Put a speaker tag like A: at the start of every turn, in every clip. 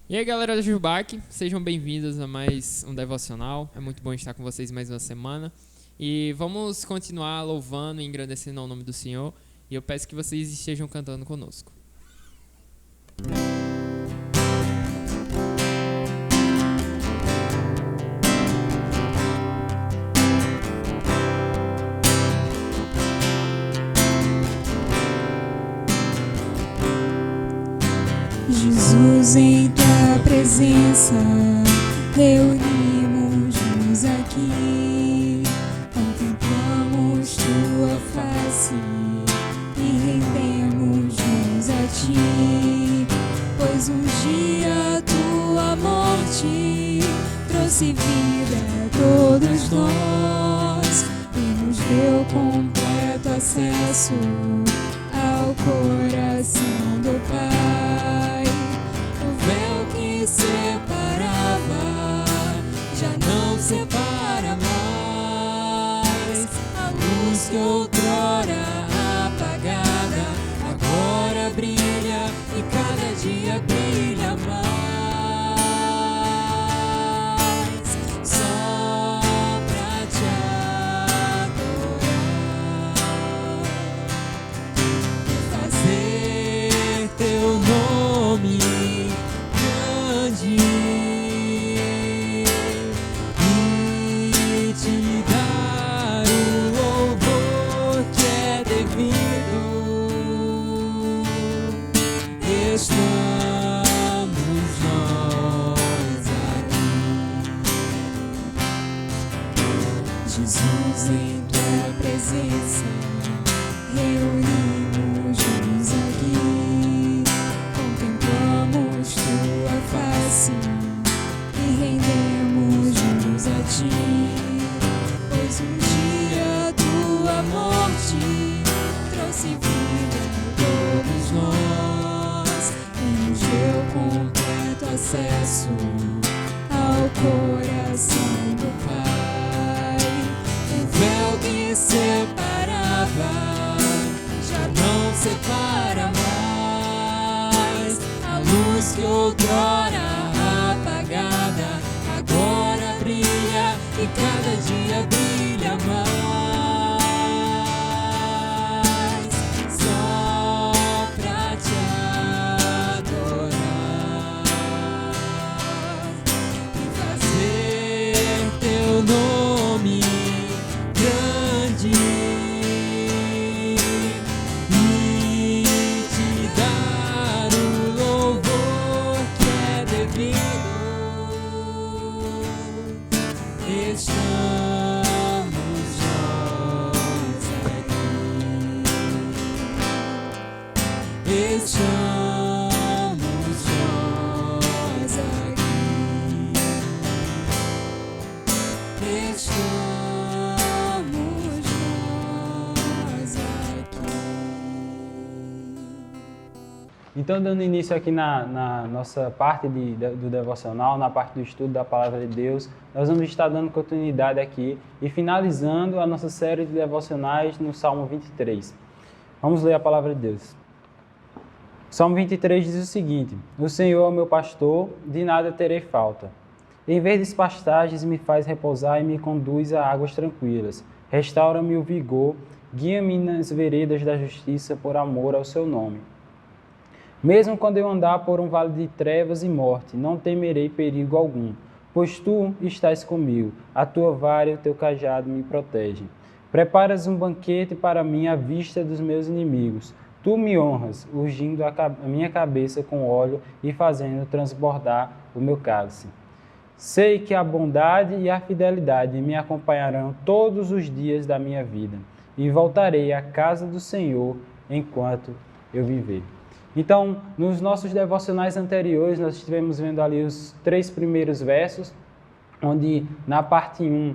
A: E aí, galera do Jubac, sejam bem-vindos a mais um devocional. É muito bom estar com vocês mais uma semana. E vamos continuar louvando e engrandecendo ao nome do Senhor. E eu peço que vocês estejam cantando conosco.
B: Jesus, em tua presença, reunimos-nos aqui, contemplamos tua face e rendemos-nos a ti, pois um dia tua morte trouxe vida a todos nós e nos deu completo acesso ao coração do Pai. O véu que separava já não separa mais. A luz que outrora apagada agora brilha e cada dia brilha mais. Só pra te fazer teu nome grande e te dar o louvor que é devido. Estamos nós aqui, Jesus, em tua presença, reunimos-nos aqui, contemplamos tua face e rendemos-nos a ti, pois um dia tua morte trouxe vida a todos nós e nos deu completo acesso ao coração do Pai. O véu que separava já não separa mais. A luz que outrora apagada agora brilha e cada dia brilha mais. Só pra te adorar e fazer teu nome grande e te dar o louvor que é devido. Estamos nós aqui. Estamos nós aqui. Estamos nós aqui.
C: Então, dando início aqui na nossa parte do devocional, na parte do estudo da Palavra de Deus, nós vamos estar dando continuidade aqui e finalizando a nossa série de devocionais no Salmo 23. Vamos ler a Palavra de Deus. Salmo 23 diz o seguinte: O Senhor é o meu pastor, de nada terei falta. Em verdes pastagens me faz repousar e me conduz a águas tranquilas. Restaura-me o vigor, guia-me nas veredas da justiça por amor ao seu nome. Mesmo quando eu andar por um vale de trevas e morte, não temerei perigo algum, pois tu estás comigo, a tua vara e o teu cajado me protegem. Preparas um banquete para mim à vista dos meus inimigos. Tu me honras, ungindo a minha cabeça com óleo e fazendo transbordar o meu cálice. Sei que a bondade e a fidelidade me acompanharão todos os dias da minha vida, e voltarei à casa do Senhor enquanto eu viver. Então, nos nossos devocionais anteriores, nós estivemos vendo ali os 3 primeiros versos, onde na parte 1,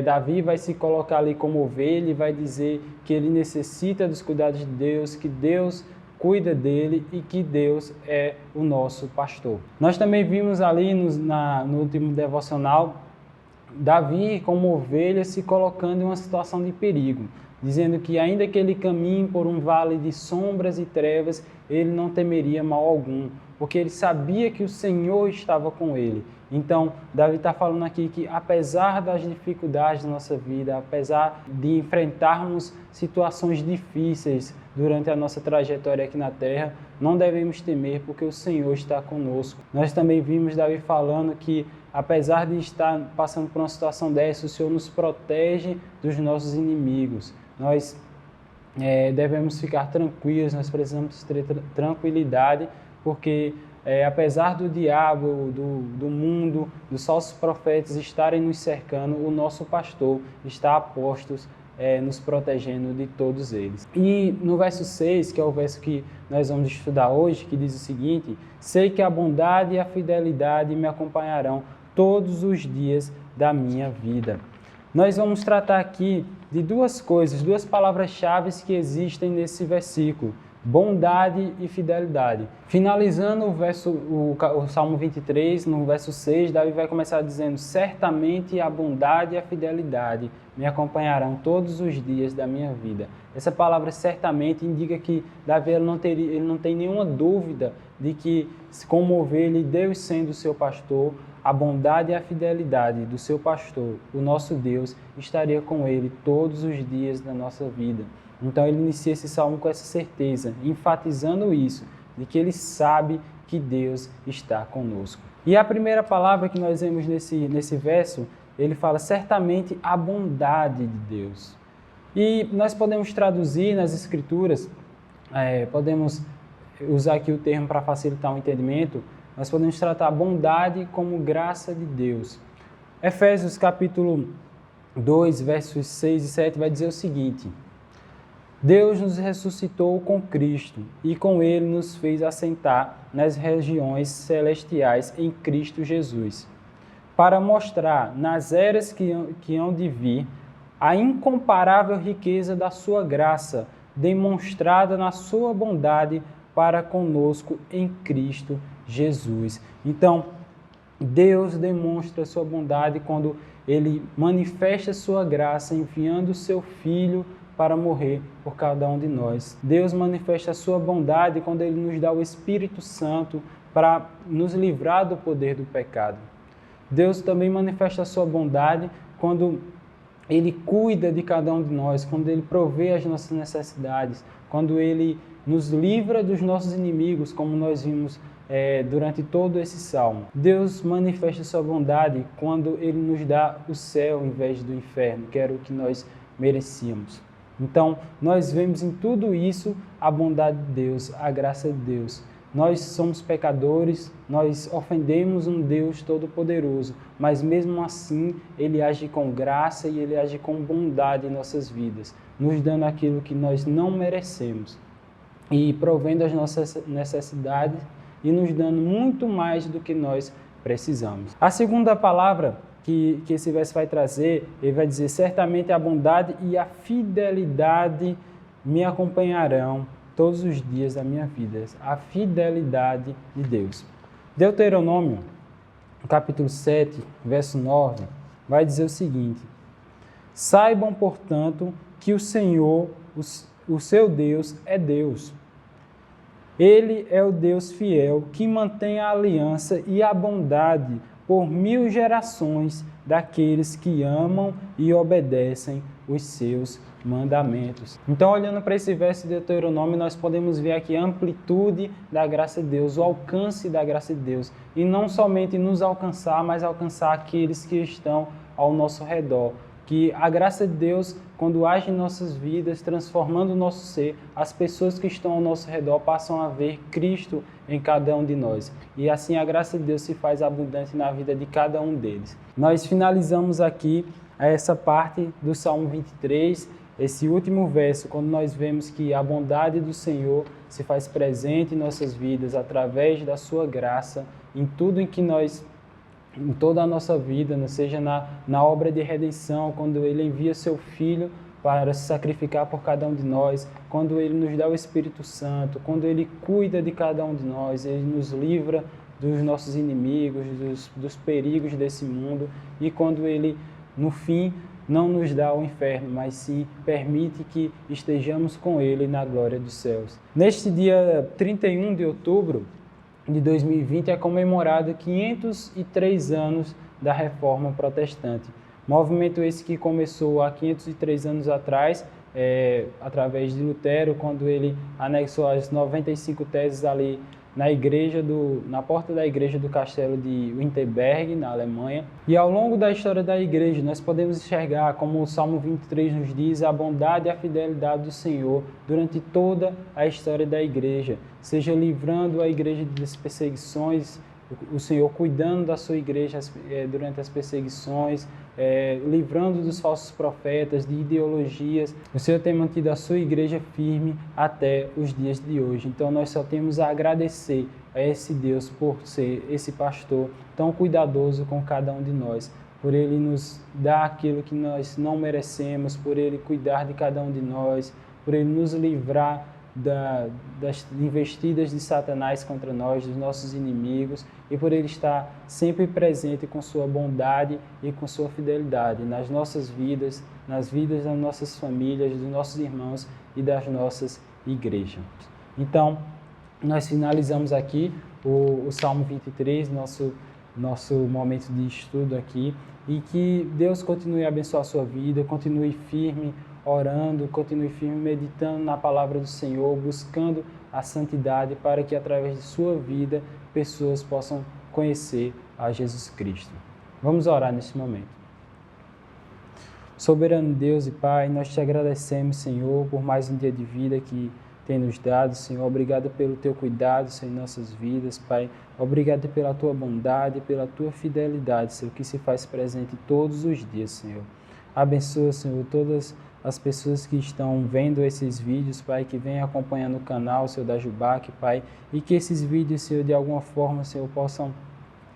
C: Davi vai se colocar ali como ovelha e vai dizer que ele necessita dos cuidados de Deus, que Deus cuida dele e que Deus é o nosso pastor. Nós também vimos ali no último devocional, Davi como ovelha se colocando em uma situação de perigo. dizendo que ainda que ele caminhe por um vale de sombras e trevas, ele não temeria mal algum, porque ele sabia que o Senhor estava com ele. Então, Davi está falando aqui que apesar das dificuldades da nossa vida, apesar de enfrentarmos situações difíceis durante a nossa trajetória aqui na terra, não devemos temer porque o Senhor está conosco. Nós também vimos Davi falando que apesar de estar passando por uma situação dessa, o Senhor nos protege dos nossos inimigos. Nós devemos ficar tranquilos, nós precisamos ter tranquilidade, porque apesar do diabo, do mundo, dos falsos profetas estarem nos cercando, o nosso pastor está a postos, nos protegendo de todos eles. E no verso 6, que é o verso que nós vamos estudar hoje, que diz o seguinte: sei que a bondade e a fidelidade me acompanharão todos os dias da minha vida. Nós vamos tratar aqui de duas coisas, duas palavras-chave que existem nesse versículo: bondade e fidelidade. Finalizando o Salmo 23, no verso 6, Davi vai começar dizendo: certamente a bondade e a fidelidade me acompanharão todos os dias da minha vida. Essa palavra certamente indica que Davi ele não tem nenhuma dúvida de que, como ovelha, Deus sendo o seu pastor, a bondade e a fidelidade do seu pastor, o nosso Deus, estaria com ele todos os dias da nossa vida. Então ele inicia esse salmo com essa certeza, enfatizando isso, de que ele sabe que Deus está conosco. E a primeira palavra que nós vemos nesse verso, ele fala certamente a bondade de Deus. E nós podemos traduzir nas escrituras, podemos usar aqui o termo para facilitar o entendimento, nós podemos tratar a bondade como graça de Deus. Efésios capítulo 2, versos 6 e 7 vai dizer o seguinte: Deus nos ressuscitou com Cristo e com Ele nos fez assentar nas regiões celestiais em Cristo Jesus, para mostrar nas eras que hão de vir a incomparável riqueza da sua graça, demonstrada na sua bondade para conosco em Cristo Jesus. Então, Deus demonstra a sua bondade quando Ele manifesta a sua graça enviando o seu Filho para morrer por cada um de nós. Deus manifesta a sua bondade quando Ele nos dá o Espírito Santo para nos livrar do poder do pecado. Deus também manifesta a sua bondade quando Ele cuida de cada um de nós, quando Ele provê as nossas necessidades, quando Ele nos livra dos nossos inimigos, como nós vimos durante todo esse salmo. Deus manifesta a sua bondade quando Ele nos dá o céu em vez do inferno, que era o que nós merecíamos. Então, nós vemos em tudo isso a bondade de Deus, a graça de Deus. Nós somos pecadores, nós ofendemos um Deus todo-poderoso, mas mesmo assim Ele age com graça e Ele age com bondade em nossas vidas, nos dando aquilo que nós não merecemos e provendo as nossas necessidades e nos dando muito mais do que nós precisamos. A segunda palavra que esse verso vai trazer, ele vai dizer: certamente a bondade e a fidelidade me acompanharão todos os dias da minha vida. A fidelidade de Deus. Deuteronômio, capítulo 7, verso 9, vai dizer o seguinte: saibam, portanto, que o Senhor, o seu Deus, é Deus. Ele é o Deus fiel que mantém a aliança e a bondade por 1000 gerações daqueles que amam e obedecem os seus mandamentos. Então, olhando para esse verso de Deuteronômio, nós podemos ver aqui a amplitude da graça de Deus, o alcance da graça de Deus. E não somente nos alcançar, mas alcançar aqueles que estão ao nosso redor. Que a graça de Deus, quando age em nossas vidas, transformando o nosso ser, as pessoas que estão ao nosso redor passam a ver Cristo em cada um de nós. E assim a graça de Deus se faz abundante na vida de cada um deles. Nós finalizamos aqui essa parte do Salmo 23, esse último verso, quando nós vemos que a bondade do Senhor se faz presente em nossas vidas através da sua graça, em tudo em toda a nossa vida, seja na obra de redenção, quando Ele envia seu Filho para se sacrificar por cada um de nós, quando Ele nos dá o Espírito Santo, quando Ele cuida de cada um de nós, Ele nos livra dos nossos inimigos, dos perigos desse mundo, e quando Ele, no fim, não nos dá ao inferno, mas sim permite que estejamos com Ele na glória dos céus. Neste dia 31 de outubro de 2020 é comemorado 503 anos da Reforma Protestante. Movimento esse que começou há 503 anos atrás, através de Lutero, quando ele anexou as 95 teses ali na porta da igreja do castelo de Wittenberg, na Alemanha. E ao longo da história da igreja, nós podemos enxergar, como o Salmo 23 nos diz, a bondade e a fidelidade do Senhor durante toda a história da igreja, seja livrando a igreja das perseguições, o Senhor cuidando da sua igreja durante as perseguições, livrando dos falsos profetas, de ideologias. O Senhor tem mantido a sua igreja firme até os dias de hoje. Então nós só temos a agradecer a esse Deus por ser esse pastor tão cuidadoso com cada um de nós, por Ele nos dar aquilo que nós não merecemos, por Ele cuidar de cada um de nós, por Ele nos livrar das investidas de Satanás contra nós, dos nossos inimigos, e por Ele estar sempre presente com sua bondade e com sua fidelidade nas nossas vidas, nas vidas das nossas famílias, dos nossos irmãos e das nossas igrejas. Então, nós finalizamos aqui o Salmo 23, nosso momento de estudo aqui, e que Deus continue a abençoar a sua vida, continue firme, orando, continue firme, meditando na palavra do Senhor, buscando a santidade para que através de sua vida pessoas possam conhecer a Jesus Cristo. Vamos orar neste momento. Soberano Deus e Pai, nós te agradecemos, Senhor, por mais um dia de vida que tem nos dado, Senhor. Obrigado pelo teu cuidado, Senhor, em nossas vidas, Pai. Obrigado pela tua bondade, pela tua fidelidade, Senhor, que se faz presente todos os dias, Senhor. Abençoa, Senhor, todas as pessoas que estão vendo esses vídeos, Pai, que vêm acompanhando o canal, Senhor, da Jubac, Pai, e que esses vídeos, Senhor, de alguma forma, Senhor, possam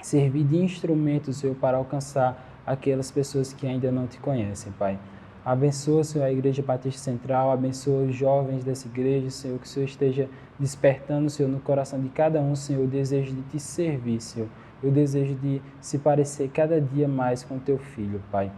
C: servir de instrumento, Senhor, para alcançar aquelas pessoas que ainda não te conhecem, Pai. Abençoa, Senhor, a Igreja Batista Central, abençoa os jovens dessa igreja, Senhor, que o Senhor esteja despertando, Senhor, no coração de cada um, Senhor, o desejo de te servir, Senhor, o desejo de se parecer cada dia mais com o teu Filho, Pai.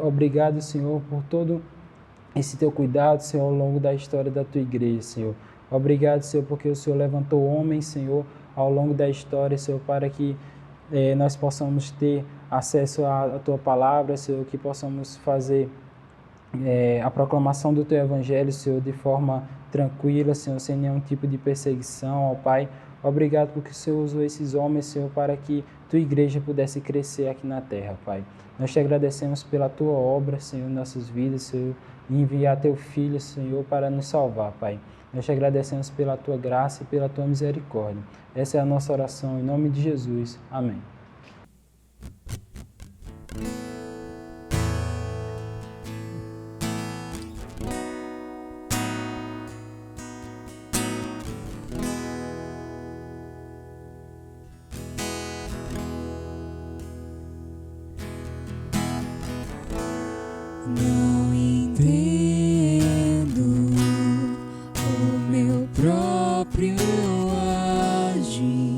C: Obrigado, Senhor, por todo esse teu cuidado, Senhor, ao longo da história da tua igreja, Senhor. Obrigado, Senhor, porque o Senhor levantou homens, Senhor, ao longo da história, Senhor, para que nós possamos ter acesso à tua palavra, Senhor, que possamos fazer a proclamação do teu evangelho, Senhor, de forma tranquila, Senhor, sem nenhum tipo de perseguição, ó Pai. Obrigado porque o Senhor usou esses homens, Senhor, para que tua igreja pudesse crescer aqui na terra, Pai. Nós te agradecemos pela tua obra, Senhor, em nossas vidas, Senhor, e enviar teu Filho, Senhor, para nos salvar, Pai. Nós te agradecemos pela tua graça e pela tua misericórdia. Essa é a nossa oração, em nome de Jesus. Amém.
B: Não entendo o meu próprio agir.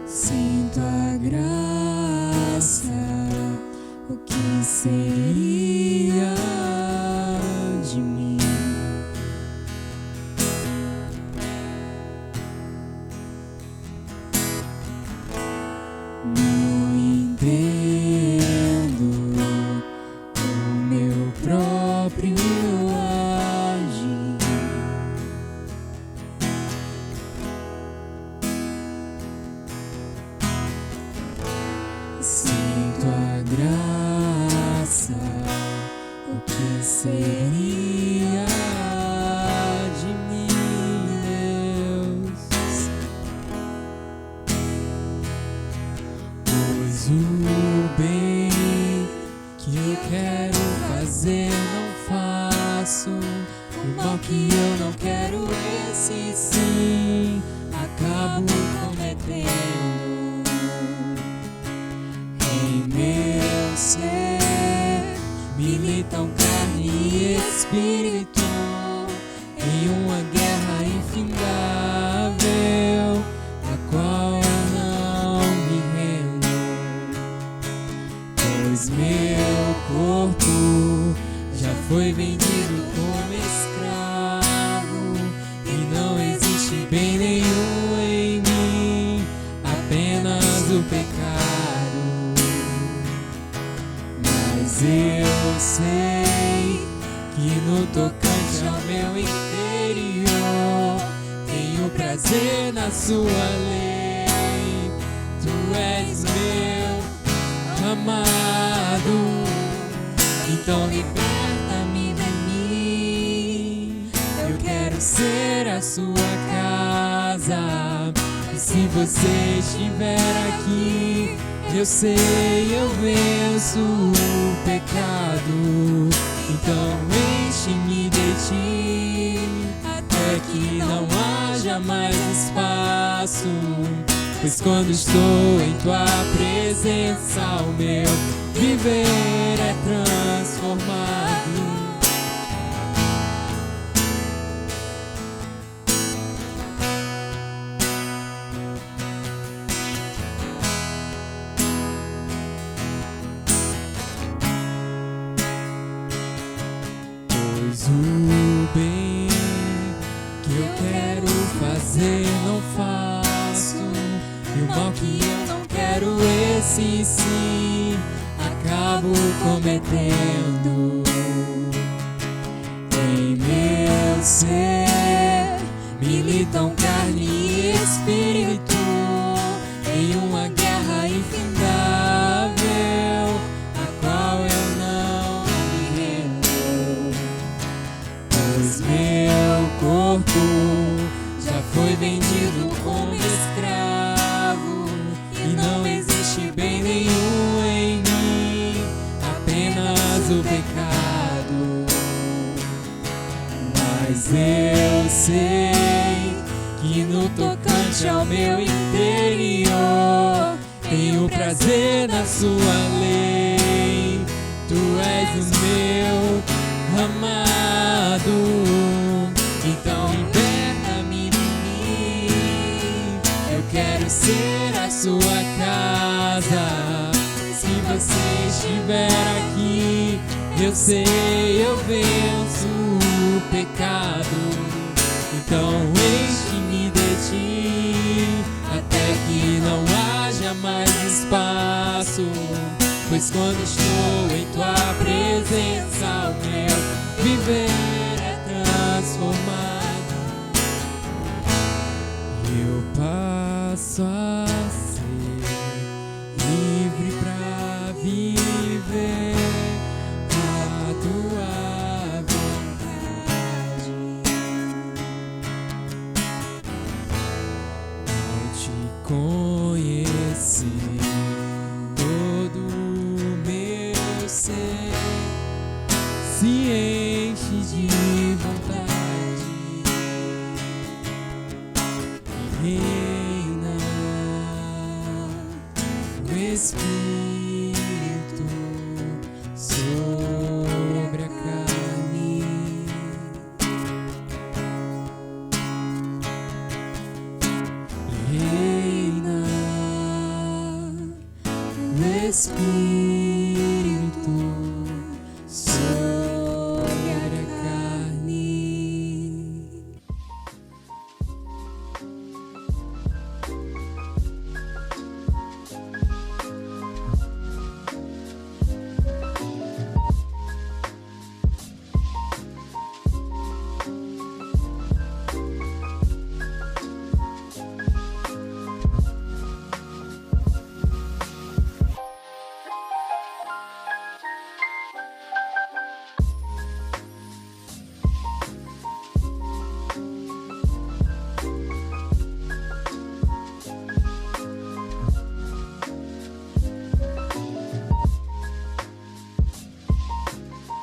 B: Sinto a graça, o que seria de mim? Não entendo o meu próprio agir. Sinto a graça, o que seria de mim, Deus? Pois o bem que eu quero fazer não faço, o mal que eu não quero, esse sim acabo cometendo. Em meu ser militam carne e espírito, em uma guerra infindável, a pois meu corpo já foi vendido como escravo e não existe bem nenhum em mim, apenas o pecado. Mas eu sei que no tocante ao meu interior tenho prazer na sua lei. Tu és meu amado, então liberta-me de mim. Eu quero ser a sua casa, e se você estiver aqui, eu sei, eu venço o pecado. Então enche-me de ti, até que não haja mais espaço. Pois quando estou em tua presença, o meu viver é transformado. Pois o bem que eu quero fazer não faço, e o mal que eu não quero, esse sim acabo cometendo. Em meu ser militam carne e espírito, em uma guerra infindável, a qual eu não me rendo. Pois meu corpo já foi vendido como escravo, e não existe bem nenhum em mim, apenas o pecado. Mas eu sei que no tocante ao meu interior tenho prazer na sua lei. Tu és o meu amado, então liberta-me de mim. Eu quero ser a sua casa, se você estiver aqui, eu sei, eu venço o pecado. Então enche-me de ti, até que não haja mais espaço. Pois quando estou em tua presença, o meu viver é transformado. Eu passo a ser livre pra viver a tua vontade. Ao te conhecer, todo o meu ser se